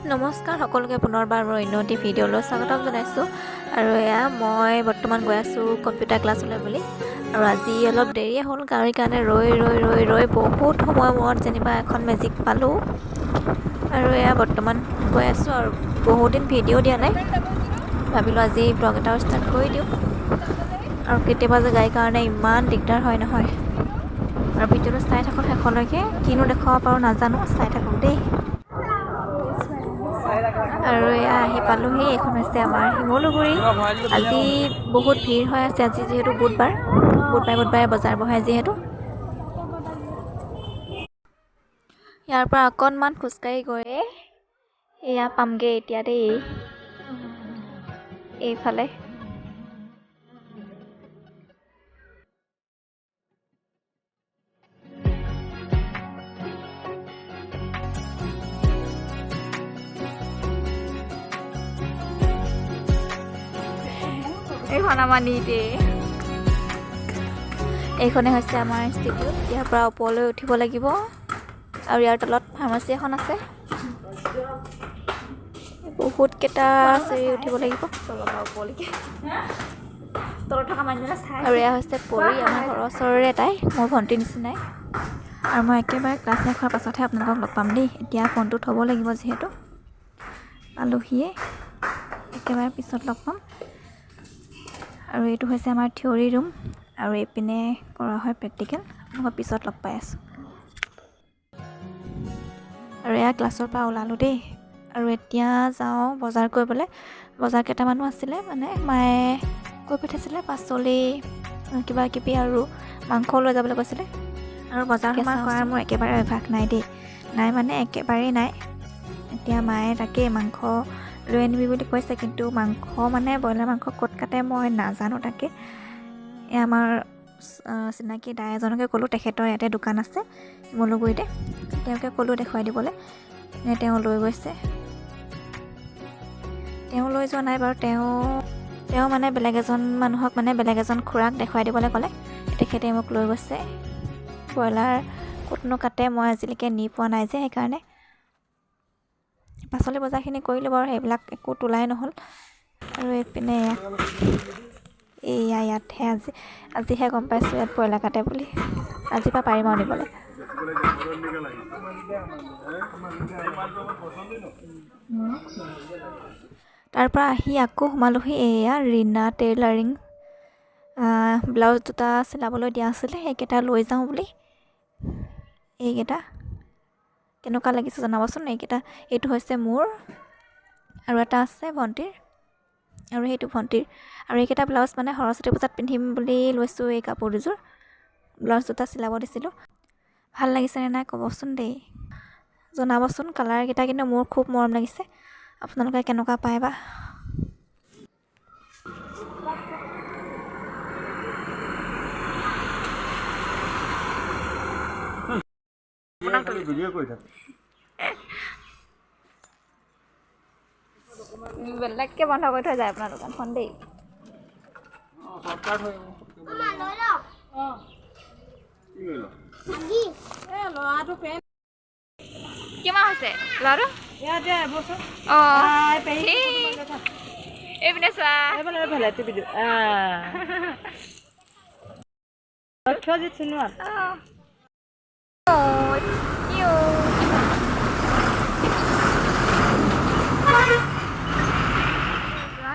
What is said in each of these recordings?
নমস্কাৰ সকলোকে পুনৰবাৰ মোৰ অন্যটি ভিডিঅ'লৈ স্বাগতম জনাইছোঁ আৰু এয়া মই বৰ্তমান গৈ আছোঁ কম্পিউটাৰ ক্লাছলৈ বুলি আৰু আজি অলপ দেৰিয়ে হ'ল গাড়ীৰ কাৰণে ৰৈ বহুত সময়ৰ মূৰত যেনিবা এখন মেজিক পালোঁ আৰু এয়া বৰ্তমান গৈ আছোঁ আৰু বহুত দিন ভিডিঅ' দিয়া নাই ভাবিলোঁ আজি ব্লগ এটাও ষ্টাৰ্ট কৰি দিওঁ আৰু কেতিয়াবা যে গাড়ীৰ কাৰণে ইমান দিগদাৰ হয় নহয় আৰু ভিডিঅ'টো চাই থাকক শেষলৈকে কিনো দেখুৱাব পাৰোঁ নাজানো চাই থাকক দেই আৰু এয়া আহি পালোহি এইখন হৈছে আমাৰ শিমলুগুৰি আজি বহুত ভিৰ হৈ আছে আজি যিহেতু বুধবাৰে বজাৰ বহে যিহেতু ইয়াৰ পৰা অকণমান খোজকাঢ়ি গৈয়ে এয়া পামগৈ এতিয়া দেই এইফালে এইখন আমাৰ নিটে এইখনে হৈছে আমাৰ ইনষ্টিটিউট ইয়াৰ পৰা ওপৰলৈ উঠিব লাগিব আৰু ইয়াৰ তলত ফাৰ্মাচী এখন আছে বহুতকেইটা চিৰি উঠিব লাগিব আৰু এয়া হৈছে পৰি আমাৰ ঘৰৰ ওচৰৰে এটাই মোৰ ভণ্টিৰ নিচিনাই আৰু মই একেবাৰে ক্লাছ শেষ হোৱাৰ পাছতহে আপোনালোকক লগ পাম দেই এতিয়া ফোনটো থ'ব লাগিব যিহেতু আলহীয়ে একেবাৰে পিছত লগ পাম আৰু এইটো হৈছে আমাৰ থিয়ৰী ৰুম আৰু এইপিনে কৰা হয় প্ৰেক্টিকেল মই পিছত লগ পাই আছোঁ আৰু এয়া ক্লাছৰ পৰা ওলালোঁ দেই আৰু এতিয়া যাওঁ বজাৰ কৰিবলৈ বজাৰ কেইটামানো আছিলে মানে মায়ে কৈ পঠাইছিলে পাচলি কিবা কিবি আৰু মাংসও লৈ যাবলৈ কৈছিলে আৰু বজাৰ সমাৰ কৰাৰ মোৰ একেবাৰে অভ্যাস নাই দেই নাই মানে একেবাৰেই নাই এতিয়া মায়ে তাকেই মাংস লৈ আনিবি বুলি কৈছে কিন্তু মাংস মানে ব্ৰইলাৰ মাংস ক'ত কাটে মই নাজানো তাকে এই আমাৰ চিনাকি দাই এজনকে ক'লোঁ তেখেতৰ ইয়াতে দোকান আছে শিমলুগুৰিতে তেওঁকে ক'লোঁ দেখুৱাই দিবলৈ তেওঁ লৈ গৈছে তেওঁ লৈ যোৱা নাই বাৰু তেওঁ মানে বেলেগ এজন মানুহক মানে বেলেগ এজন খুৰাক দেখুৱাই দিবলৈ ক'লে তেখেতে মোক লৈ গৈছে ব্ৰইলাৰ ক'তনো কাটে মই আজিলৈকে নি পোৱা নাই যে সেইকাৰণে পাচলি বজাৰখিনি কৰিলোঁ বাৰু সেইবিলাক একো তোলাই নহ'ল আৰু এইপিনে ইয়াতহে আজিহে গম পাইছোঁ ইয়াত ব্ৰইলাৰ কাটে বুলি আজিৰ পৰা পাৰিম আৰু নিবলৈ তাৰ পৰা আহি আকৌ সোমালোহি এয়া ৰীণা টেইলাৰিং ব্লাউজ দুটা চিলাবলৈ দিয়া আছিলে সেইকেইটা লৈ যাওঁ বুলি এইকেইটা কেনেকুৱা লাগিছে জনাবচোন এইটো হৈছে মোৰ আৰু এটা আছে ভণ্টিৰ আৰু সেইটো ভণ্টিৰ আৰু এইকেইটা ব্লাউজ মানে সৰস্বতী পূজাত পিন্ধিম বুলি লৈছোঁ এই কাপোৰ দুযোৰ ব্লাউজ দুটা চিলাব দিছিলোঁ ভাল লাগিছেনে নাই ক'বচোন দেই জনাবচোন কালাৰকেইটা কিন্তু মোৰ খুব মৰম লাগিছে আপোনালোকে কেনেকুৱা পায় বা বেলেগকৈ বন্ধ কৰি থৈ যায় আপোনাৰ দোকানখন দেই কিমান হৈছে ল'ৰাটো এইপিনে চোৱা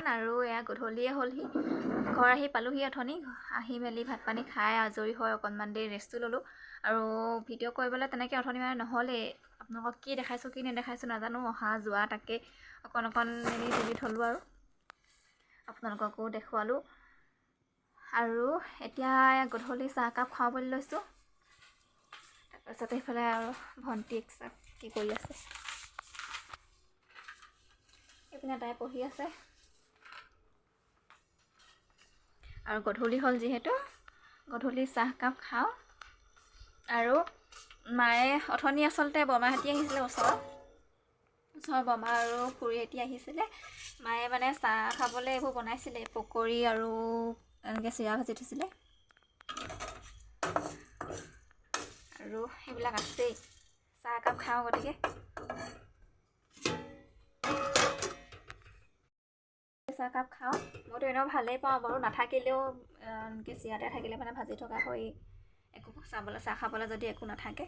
আৰু এয়া গধূলিয়ে হ'লহি ঘৰ আহি পালোহি অথনি আহি মেলি ভাত পানী খাই আজৰি হৈ অকণমান দেৰি ৰেষ্টটো ল'লোঁ আৰু ভিডিঅ' কৰিবলৈ তেনেকৈ অথনি মানে নহ'লেই আপোনালোকক কি দেখাইছোঁ কি নেদেখাইছোঁ নাজানো অহা যোৱা তাকে অকণ মেলি তুলি থ'লোঁ আৰু আপোনালোককো দেখুৱালোঁ আৰু এতিয়া গধূলি চাহকাপ খাওঁ বুলি লৈছোঁ তাৰপিছতে সেইফালে আৰু ভণ্টি কি কৰি আছে এইপিনে তাই পঢ়ি আছে আৰু গধূলি হ'ল যিহেতু গধূলি চাহকাপ খাওঁ আৰু মায়ে অথনি আচলতে বৰমাহঁতি আহিছিলে ওচৰৰ বৰমা আৰু খুৰীহঁতি আহিছিলে মায়ে মানে চাহ খাবলৈ এইবোৰ বনাইছিলে পকৰি আৰু এনেকৈ চিৰা ভাজি থৈছিলে আৰু সেইবিলাক আছেই চাহ একাপ খাওঁ গতিকে চাহকাপ খাওঁ মইতো এনেও ভালেই পাওঁ বাৰু নাথাকিলেও চিৰাতে থাকিলে মানে ভাজি থকা হয় একো চাবলৈ চাহ খাবলৈ যদি একো নাথাকে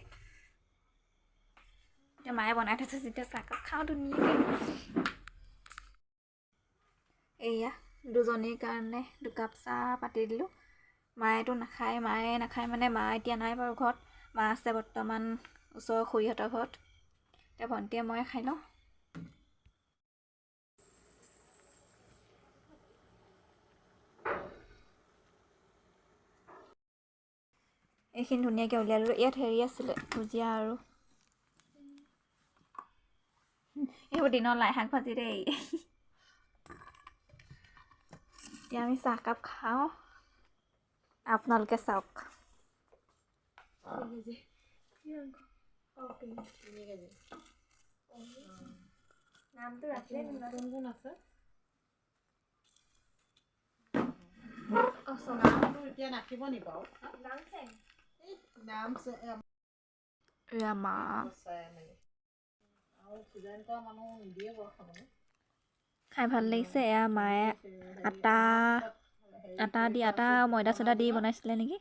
এতিয়া মায়ে বনাই থৈছে যেতিয়া চাহকাপ খাওঁ ধুনীয়াকৈ এয়া দুজনীৰ কাৰণে দুকাপ চাহ পাতি দিলোঁ মায়েতো নাখায় মানে মা এতিয়া নাই বাৰু ঘৰত মা আছে বৰ্তমান ওচৰৰ খুৰীহঁতৰ ঘৰত এতিয়া ভণ্টিয়ে মই খাই লওঁ এইখিনি ধুনীয়াকৈ উলিয়াই ল'লোঁ ইয়াত হেৰি আছিলে ভুজিয়া আৰু এইবোৰ দিনৰ লাই শাক ভাজি দেই এতিয়া আমি চাহকাপ খাওঁ আপোনালোকে চাওক নামটো ৰাখিলে কোন আছে এতিয়া নাখিব নি বাৰু মা খাই ভাল লাগিছে এয়া মায়ে আটা ময়দা চয়দা দি বনাইছিলে নেকি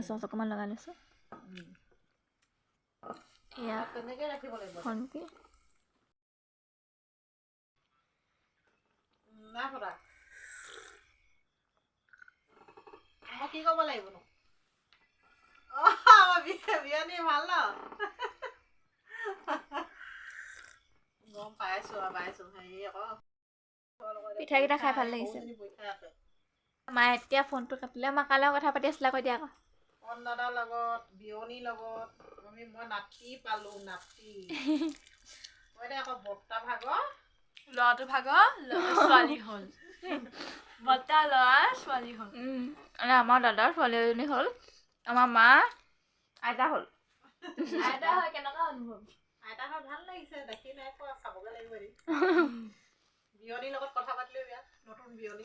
চচ অকণমান লগাই লৈছোঁ এয়া ভণ্টি মই কি ক'ব লাগিব নো বিয়নী ভাল ন গম পাইছো হেৰি আকৌ পিঠাকেইটা খাই ভাল লাগিছে মায়ে এতিয়া ফোনটো কাটিলে মা কাৰ লগত কথা পাতি আছিলে কৈ দিয়া আকৌ কণ দাদাৰ লগত বিয়নীৰ লগত মই নাতি পালো নাতি মই এতিয়া আকৌ বৰ্তা ভাগৰ ল'ৰাটো ভাগৰ ছোৱালী হ'ল বৰ্তা ল'ৰা ছোৱালী হ'ল আমাৰ দাদাৰ ছোৱালী এজনী হ'ল আমাৰ মা আইতা হ'ল আইতা হয় কেনেকুৱা অনুভৱ আইতা হয় ভাল লাগিছে দেখি নাই পোৱা চাবগৈ লাগিব এদিন বিয়নীৰ লগত কথা পাতিলেও বেয়া নতুন বিয়নী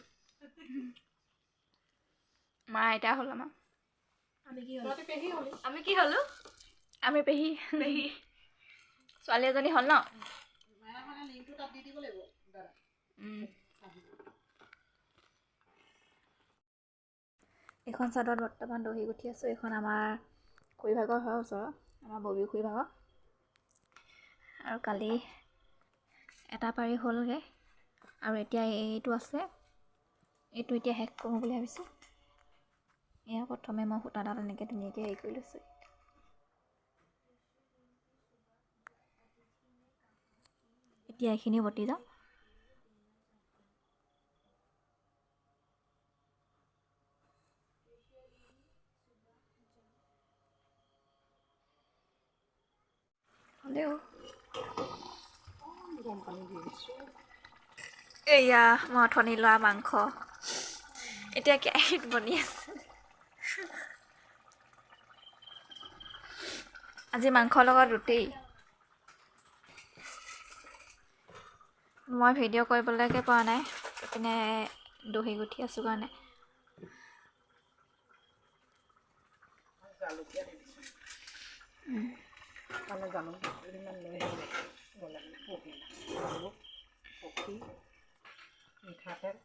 মা আইতা হ'ল আমাৰ আমি কি হ'লো আমি পেহী ছোৱালী এজনী হ'ল ন এইখন চাদৰত বৰ্তমান দহি গুঠি আছোঁ এইখন আমাৰ খুৰী ভাগৰ হয় ওচৰৰ আমাৰ ববী খুৰী ভাগৰ আৰু কালি এটা পাৰি হ'লগৈ আৰু এতিয়া এইটো আছে এইটো এতিয়া শেষ কৰোঁ বুলি ভাবিছোঁ এয়া প্ৰথমে মই সূতাডাল এনেকৈ ধুনীয়াকৈ হেৰি কৰি লৈছোঁ এতিয়া এইখিনি বটি যাওঁ হ'লেও এয়া মই অথনি লোৱা মাংস এতিয়া কেৰাহীত বনি আছে আজি মাংসৰ লগত ৰুটি মই ভিডিঅ' কৰিবলৈকে পৰা নাই এইপিনে দহি গুঠি আছোঁ কাৰণে মিঠাতেল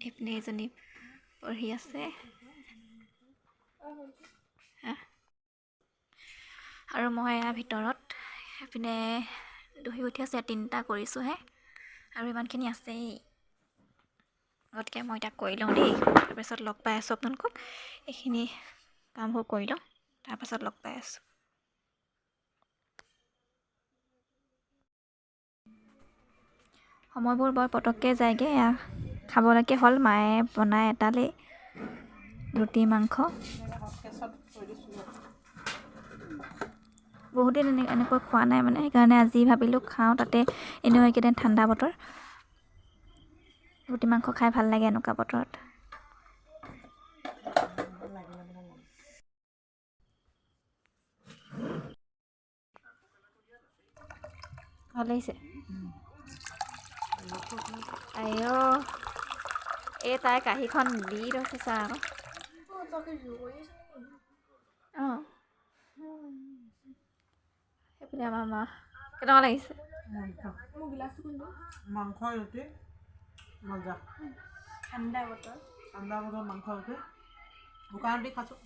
এইপিনে এজনী পঢ়ি আছে আৰু মই এয়া ভিতৰত এইপিনে দহি গুঠি আছে 3টা কৰিছোঁহে আৰু ইমানখিনি আছেই গতিকে মই এতিয়া কৰি লওঁ দেই তাৰপিছত লগ পাই আছোঁ আপোনালোকক এইখিনি কামবোৰ কৰি লওঁ তাৰপাছত লগ পাই আছোঁ সময়বোৰ বৰ পটককৈ যায়গৈ এয়া খাবলৈকে হ'ল মায়ে বনাই এটালেই ৰুটি মাংস বহুত দিন এনেকৈ খোৱা নাই মানে সেইকাৰণে আজি ভাবিলোঁ খাওঁ তাতে এনেও এইকেইদিন ঠাণ্ডা বতৰ ৰুটি মাংস খাই ভাল লাগে এনেকুৱা বতৰত ভাল লাগিছে আইঅ এই তাই কাঁহীখন দি ৰৈছে চা আকৌ অঁ সেইপিনে আমাৰ মা কেনেকুৱা লাগিছে মোৰ গিলাচটো কোনটো মাংস ৰুটি মজা ঠাণ্ডা বতৰ মাংস ৰুটি শুকান ৰুটি খাইছোঁ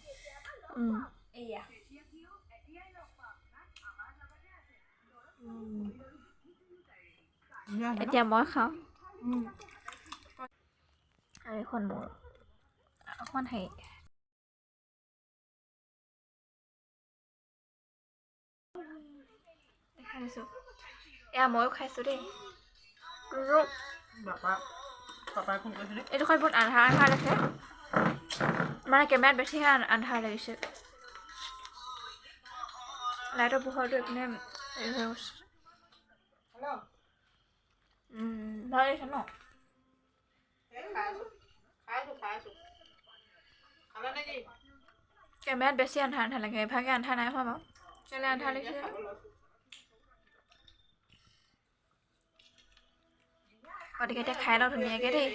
এয়া এতিয়া মই খাওঁ আৰু এখন মোৰ অকণমান হেৰি দেখাই দিছোঁ এয়া ময়ো খাইছোঁ দেই পাপাই ফোন কৰিছিলে এইটো খাই বহুত আন্ধাৰ আন্ধাৰ দেখে মানে কেমেৰাত বেছিহে আন্ধাৰ লাগিছে লাইটৰ পোহৰটো এইপিনে হেৰি হৈ গৈছে ভাল লাগিছে ন কেমেৰাত বেছি আন্ধাৰ আন্ধাৰ লাগে এভাগে আন্ধাৰ নাই হোৱা বাৰু কেলৈ আন্ধাৰ লাগিছে গতিকে এতিয়া খাই লওঁ ধুনীয়াকৈ দেই